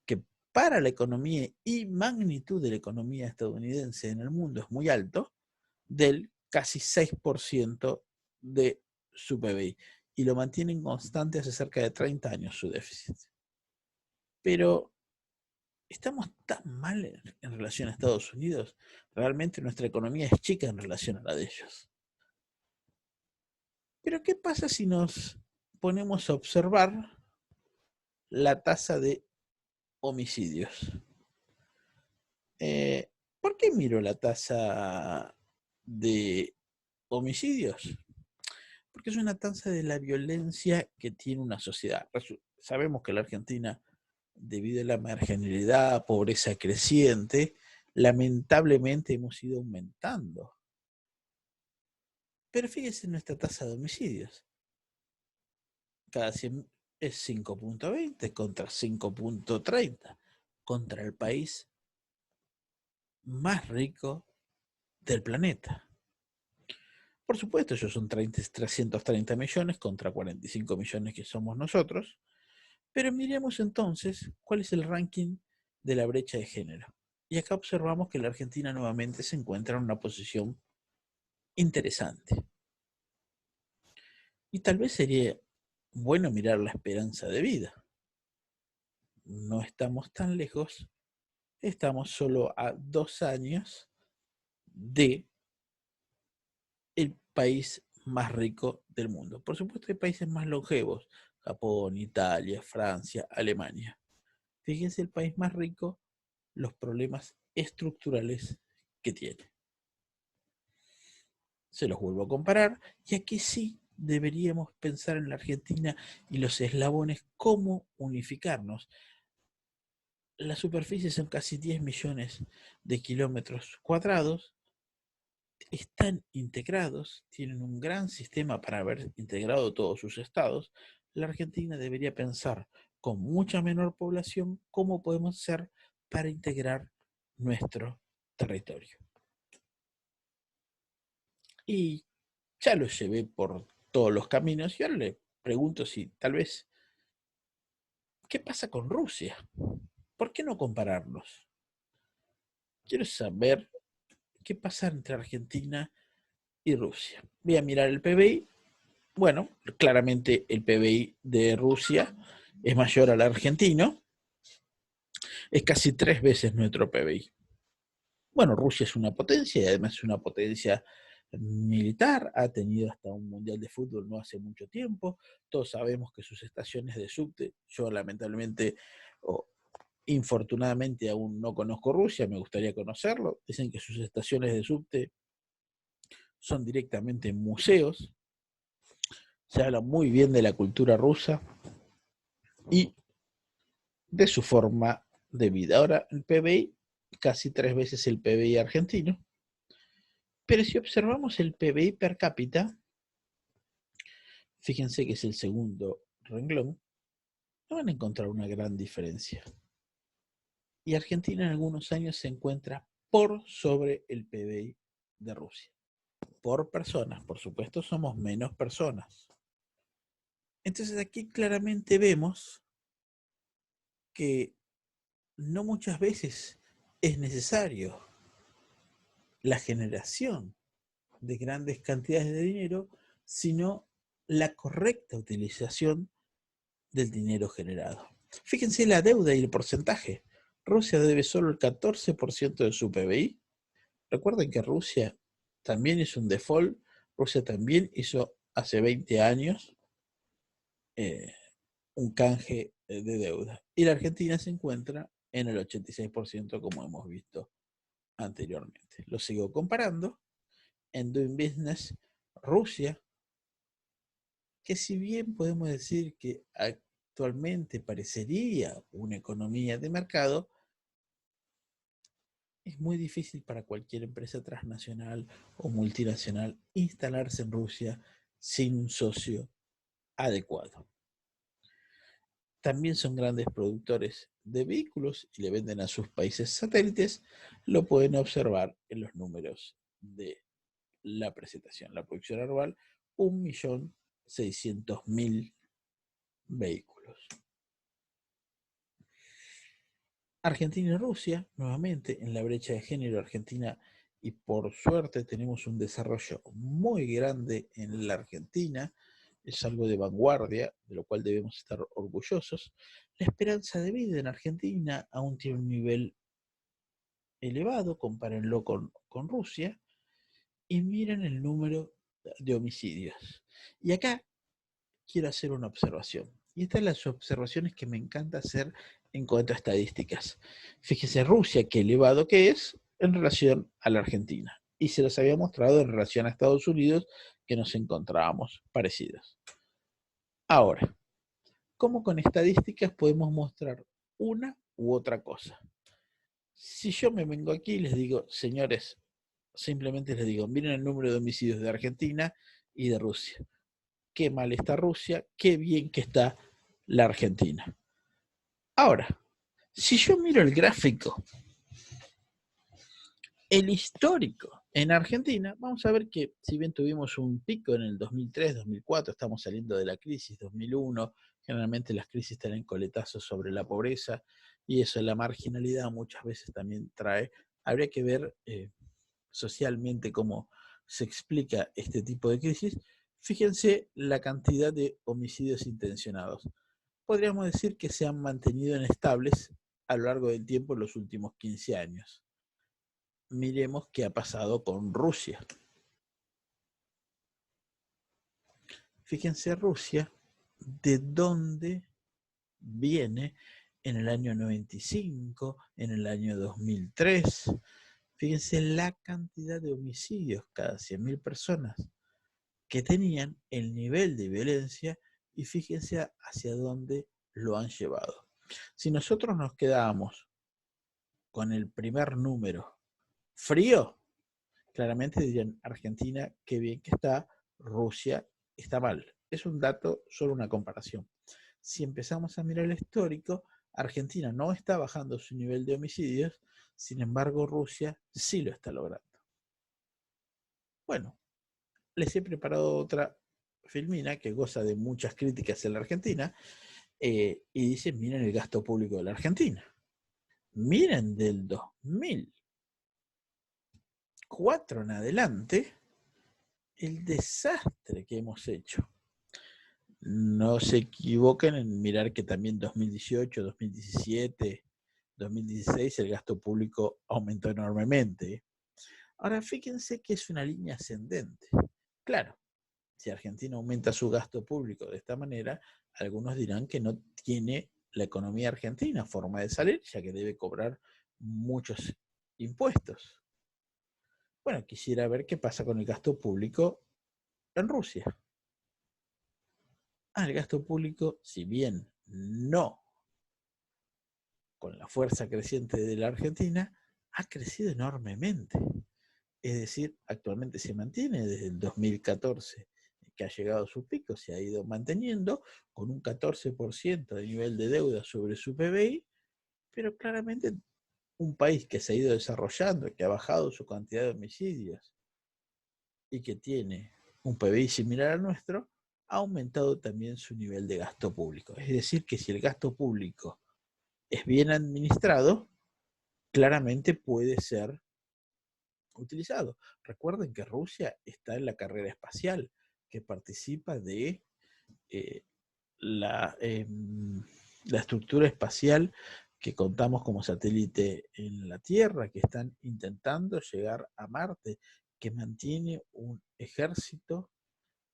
que para la economía y magnitud de la economía estadounidense en el mundo es muy alto, del casi 6% de su PBI. Y lo mantienen constante hace cerca de 30 años su déficit. Pero estamos tan mal en relación a Estados Unidos. Realmente nuestra economía es chica en relación a la de ellos. Pero ¿qué pasa si nos ponemos a observar la tasa de homicidios? ¿Por qué miro la tasa de homicidios? Porque es una tasa de la violencia que tiene una sociedad. Sabemos que la Argentina, debido a la marginalidad, pobreza creciente, lamentablemente hemos ido aumentando. Pero fíjese en nuestra tasa de homicidios. Cada 100 es 5.20 contra 5.30, contra el país más rico del planeta. Por supuesto, ellos son 330 millones contra 45 millones que somos nosotros, pero miremos entonces cuál es el ranking de la brecha de género. Y acá observamos que la Argentina nuevamente se encuentra en una posición interesante. Y tal vez sería bueno mirar la esperanza de vida. No estamos tan lejos, estamos solo a 2 años de el país más rico del mundo. Por supuesto hay países más longevos, Japón, Italia, Francia, Alemania. Fíjense el país más rico, los problemas estructurales que tiene. Se los vuelvo a comparar, y aquí sí deberíamos pensar en la Argentina y los eslabones, cómo unificarnos. La superficie son casi 10 millones de kilómetros cuadrados, están integrados, tienen un gran sistema para haber integrado todos sus estados. La Argentina debería pensar con mucha menor población cómo podemos hacer para integrar nuestro territorio. Y ya lo llevé por todos los caminos y ahora le pregunto si tal vez, ¿qué pasa con Rusia? ¿Por qué no compararlos? Quiero saber qué pasa entre Argentina y Rusia. Voy a mirar el PBI. Bueno, claramente el PBI de Rusia es mayor al argentino, es casi 3 veces nuestro PBI. Bueno, Rusia es una potencia y además es una potencia militar, ha tenido hasta un mundial de fútbol no hace mucho tiempo, todos sabemos que sus estaciones de subte, yo lamentablemente o infortunadamente aún no conozco Rusia, me gustaría conocerlo, dicen que sus estaciones de subte son directamente museos, se habla muy bien de la cultura rusa y de su forma de vida. Ahora, el PBI, casi 3 veces el PBI argentino, pero si observamos el PBI per cápita, fíjense que es el segundo renglón, no van a encontrar una gran diferencia. Y Argentina en algunos años se encuentra por sobre el PBI de Rusia. Por personas, por supuesto somos menos personas. Entonces aquí claramente vemos que no muchas veces es necesario la generación de grandes cantidades de dinero, sino la correcta utilización del dinero generado. Fíjense la deuda y el porcentaje. Rusia debe solo el 14% de su PBI. Recuerden que Rusia también hizo un default. Rusia también hizo hace 20 años un canje de deuda. Y la Argentina se encuentra en el 86%, como hemos visto anteriormente. Lo sigo comparando. En Doing Business, Rusia, que si bien podemos decir que actualmente parecería una economía de mercado, es muy difícil para cualquier empresa transnacional o multinacional instalarse en Rusia sin un socio adecuado. También son grandes productores de vehículos y le venden a sus países satélites. Lo pueden observar en los números de la presentación. La producción anual, 1.600.000 vehículos. Argentina y Rusia, nuevamente en la brecha de género, Argentina, y por suerte tenemos un desarrollo muy grande en la Argentina, es algo de vanguardia, de lo cual debemos estar orgullosos. La esperanza de vida en Argentina aún tiene un nivel elevado, compárenlo con Rusia, y miren el número de homicidios. Y acá quiero hacer una observación. Y estas son las observaciones que me encanta hacer en cuanto a estadísticas. Fíjese Rusia, qué elevado que es en relación a la Argentina. Y se los había mostrado en relación a Estados Unidos, que nos encontrábamos parecidos. Ahora, ¿cómo con estadísticas podemos mostrar una u otra cosa? Si yo me vengo aquí y les digo, señores, simplemente les digo, miren el número de homicidios de Argentina y de Rusia. Qué mal está Rusia, qué bien que está la Argentina. Ahora, si yo miro el gráfico, el histórico en Argentina, vamos a ver que si bien tuvimos un pico en el 2003, 2004, estamos saliendo de la crisis 2001, generalmente las crisis tienen coletazos sobre la pobreza y eso, la marginalidad muchas veces también trae. Habría que ver socialmente cómo se explica este tipo de crisis. Fíjense la cantidad de homicidios intencionados. Podríamos decir que se han mantenido inestables a lo largo del tiempo en los últimos 15 años. Miremos qué ha pasado con Rusia. Fíjense Rusia, de dónde viene en el año 95, en el año 2003. Fíjense la cantidad de homicidios cada 100.000 personas que tenían, el nivel de violencia, y fíjense hacia dónde lo han llevado. Si nosotros nos quedábamos con el primer número frío, claramente dirían Argentina, qué bien que está, Rusia está mal. Es un dato, solo una comparación. Si empezamos a mirar el histórico, Argentina no está bajando su nivel de homicidios, sin embargo Rusia sí lo está logrando. Bueno, les he preparado otra filmina que goza de muchas críticas en la Argentina y dice, miren el gasto público de la Argentina. Miren del 2004 en adelante el desastre que hemos hecho. No se equivoquen en mirar que también 2018, 2017, 2016 el gasto público aumentó enormemente. Ahora fíjense que es una línea ascendente. Claro, si Argentina aumenta su gasto público de esta manera, algunos dirán que no tiene la economía argentina forma de salir, ya que debe cobrar muchos impuestos. Bueno, quisiera ver qué pasa con el gasto público en Rusia. El gasto público, si bien no con la fuerza creciente de la Argentina, ha crecido enormemente. Es decir, actualmente se mantiene desde el 2014, que ha llegado a su pico, se ha ido manteniendo con un 14% de nivel de deuda sobre su PBI, pero claramente un país que se ha ido desarrollando, que ha bajado su cantidad de homicidios y que tiene un PBI similar al nuestro, ha aumentado también su nivel de gasto público. Es decir, que si el gasto público es bien administrado, claramente puede ser utilizado. Recuerden que Rusia está en la carrera espacial, que participa de eh, la estructura espacial que contamos como satélite en la Tierra, que están intentando llegar a Marte, que mantiene un ejército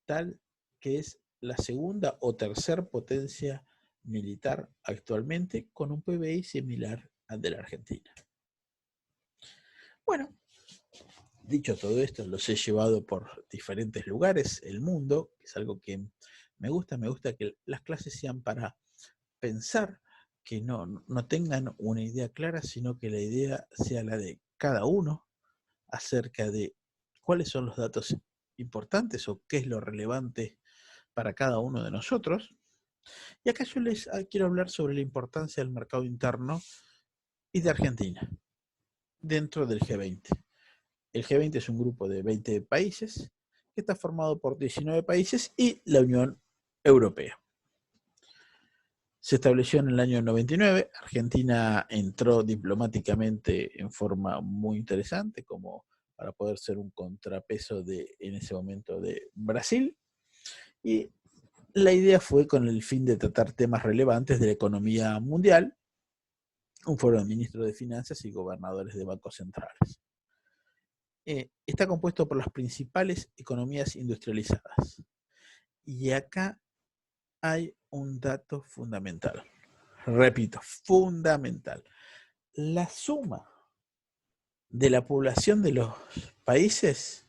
tal que es la segunda o tercera potencia militar actualmente, con un PBI similar al de la Argentina. Bueno, dicho todo esto, los he llevado por diferentes lugares, el mundo, que es algo que me gusta que las clases sean para pensar, que no tengan una idea clara, sino que la idea sea la de cada uno acerca de cuáles son los datos importantes o qué es lo relevante para cada uno de nosotros. Y acá yo les quiero hablar sobre la importancia del mercado interno y de Argentina dentro del G20. El G20 es un grupo de 20 países que está formado por 19 países y la Unión Europea. Se estableció en el año 99, Argentina entró diplomáticamente en forma muy interesante, como para poder ser un contrapeso en ese momento de Brasil, y la idea fue con el fin de tratar temas relevantes de la economía mundial, un foro de ministros de finanzas y gobernadores de bancos centrales. Está compuesto por las principales economías industrializadas. Y acá hay un dato fundamental. Repito, fundamental. La suma de la población de los países,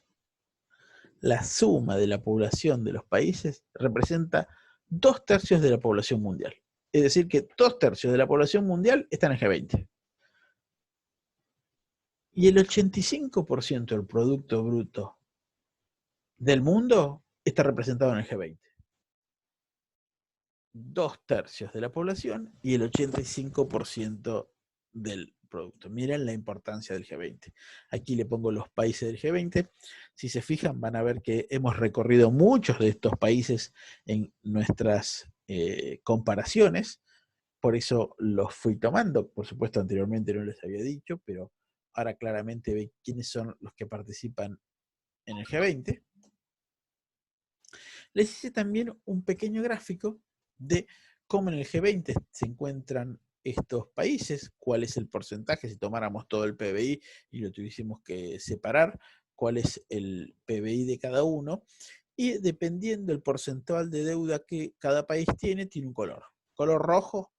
representa 2/3 de la población mundial. Es decir, que 2/3 de la población mundial está en el G20. Y el 85% del Producto Bruto del mundo está representado en el G20. 2/3 de la población y el 85% del producto. Miren la importancia del G20. Aquí le pongo los países del G20. Si se fijan, van a ver que hemos recorrido muchos de estos países en nuestras comparaciones. Por eso los fui tomando. Por supuesto, anteriormente no les había dicho, pero ahora claramente ve quiénes son los que participan en el G20. Les hice también un pequeño gráfico de cómo en el G20 se encuentran estos países, cuál es el porcentaje, si tomáramos todo el PBI y lo tuviésemos que separar, cuál es el PBI de cada uno, y dependiendo del porcentual de deuda que cada país tiene un color. Color rojo,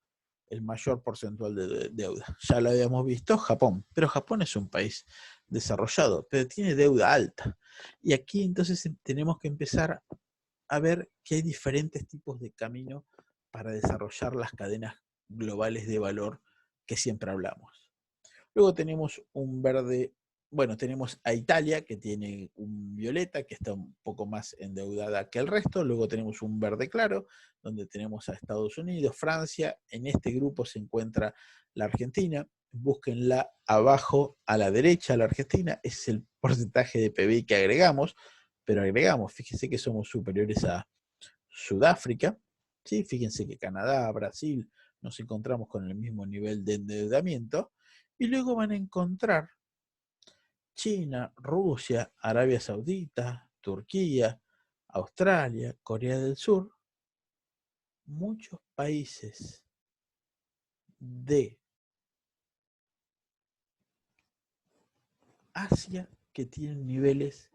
el mayor porcentual de deuda. Ya lo habíamos visto, Japón, pero Japón es un país desarrollado, pero tiene deuda alta. Y aquí entonces tenemos que empezar a ver que hay diferentes tipos de camino para desarrollar las cadenas globales de valor que siempre hablamos. Luego tenemos un verde, bueno, tenemos a Italia, que tiene un violeta, que está un poco más endeudada que el resto. Luego tenemos un verde claro, donde tenemos a Estados Unidos, Francia. En este grupo se encuentra la Argentina. Búsquenla abajo a la derecha, la Argentina. Es el porcentaje de PBI que agregamos, pero agregamos, fíjense que somos superiores a Sudáfrica, ¿sí? Fíjense que Canadá, Brasil, nos encontramos con el mismo nivel de endeudamiento, y luego van a encontrar China, Rusia, Arabia Saudita, Turquía, Australia, Corea del Sur, muchos países de Asia que tienen niveles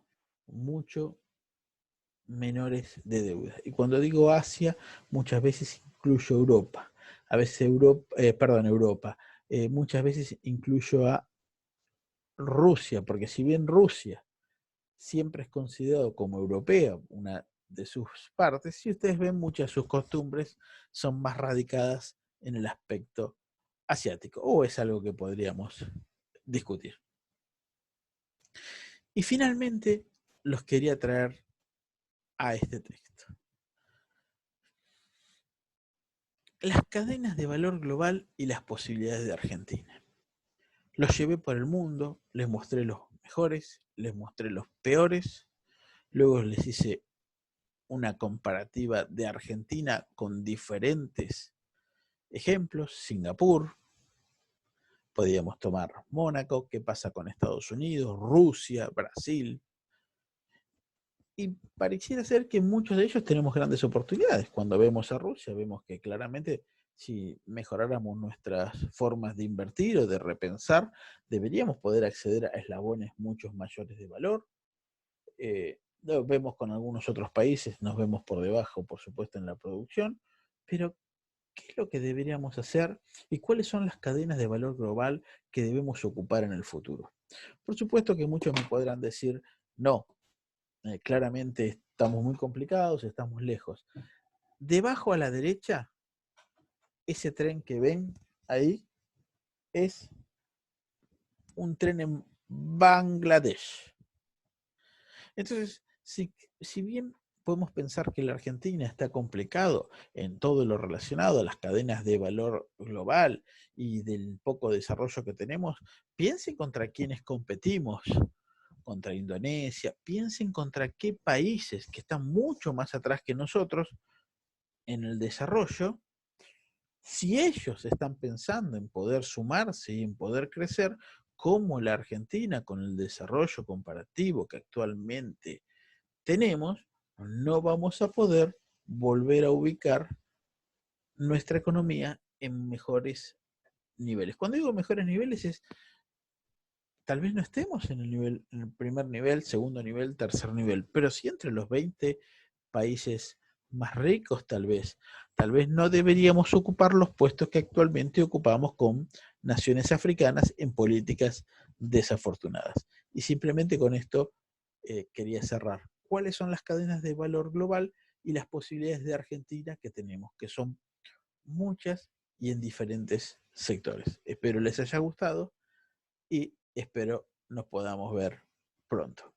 mucho menores de deuda. Y cuando digo Asia, muchas veces incluyo Europa. A veces Europa. Muchas veces incluyo a Rusia, porque si bien Rusia siempre es considerado como europea, una de sus partes, si ustedes ven, muchas de sus costumbres son más radicadas en el aspecto asiático, o es algo que podríamos discutir. Y finalmente los quería traer a este texto. Las cadenas de valor global y las posibilidades de Argentina. Los llevé por el mundo, les mostré los mejores, les mostré los peores, luego les hice una comparativa de Argentina con diferentes ejemplos. Singapur, podríamos tomar Mónaco, qué pasa con Estados Unidos, Rusia, Brasil. Y pareciera ser que muchos de ellos tenemos grandes oportunidades. Cuando vemos a Rusia, vemos que claramente si mejoráramos nuestras formas de invertir o de repensar, deberíamos poder acceder a eslabones mucho mayores de valor. Lo vemos con algunos otros países, nos vemos por debajo, por supuesto, en la producción, pero ¿qué es lo que deberíamos hacer y cuáles son las cadenas de valor global que debemos ocupar en el futuro? Por supuesto que muchos me podrán decir, no, claramente estamos muy complicados, estamos lejos. Debajo a la derecha, ese tren que ven ahí es un tren en Bangladesh. Entonces, si bien podemos pensar que la Argentina está complicado en todo lo relacionado a las cadenas de valor global y del poco desarrollo que tenemos, piensen contra quiénes competimos, contra Indonesia, piensen contra qué países que están mucho más atrás que nosotros en el desarrollo. Si ellos están pensando en poder sumarse y en poder crecer, como la Argentina con el desarrollo comparativo que actualmente tenemos, no vamos a poder volver a ubicar nuestra economía en mejores niveles. Cuando digo mejores niveles es, tal vez no estemos en el primer nivel, segundo nivel, tercer nivel, pero sí entre los 20 países más ricos tal vez no deberíamos ocupar los puestos que actualmente ocupamos con naciones africanas en políticas desafortunadas. Y simplemente con esto quería cerrar. ¿Cuáles son las cadenas de valor global y las posibilidades de Argentina que tenemos? Que son muchas y en diferentes sectores. Espero les haya gustado y espero nos podamos ver pronto.